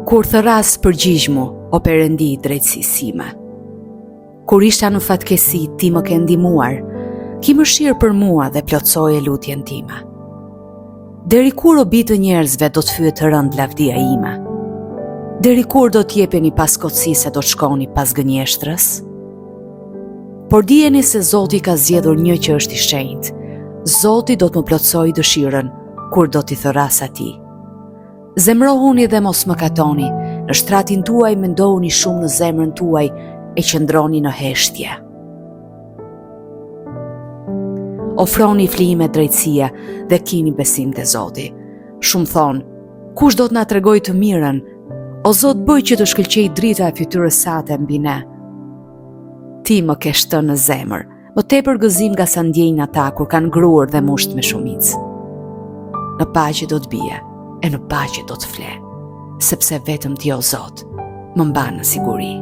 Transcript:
Kur thëras përgjigj mu, o Perëndi i drejtësisë. Kur isha në fatkesi, ti më ke ndihmuar, ki mëshirë për mua dhe plotsoje lutjen time. Deri kur o bitë njerëzve do të fyet të rënd lavdia ime? Deri kur do t'jepeni pas kotësisë e do të shkoni pas gënjeshtrës? Por dijeni se Zoti ka zgjedhur një që është i shenjtë. Zoti do të më plotsojë dëshirën kur do t'i thëras atij. Zemrohuni dhe mos më katoni, në shtratin tuaj mendohuni shumë në zemrën tuaj e qëndroni në heshtje. Ofroni flime drejtësia dhe kini besim te Zoti. Shumë thonë, kush do të na tregoj të mirën? O Zot, bëj që të shkëlqej drita e fytyrës sate mbi ne. Ti më ke shtënë në zemër, më tepër gëzim nga sa ndjejnë ata kur kanë ngruar dhe musht me shumicë. Në paqe do të bie, e në paqe do të fle, sepse vetëm ti o Zot më mban në siguri.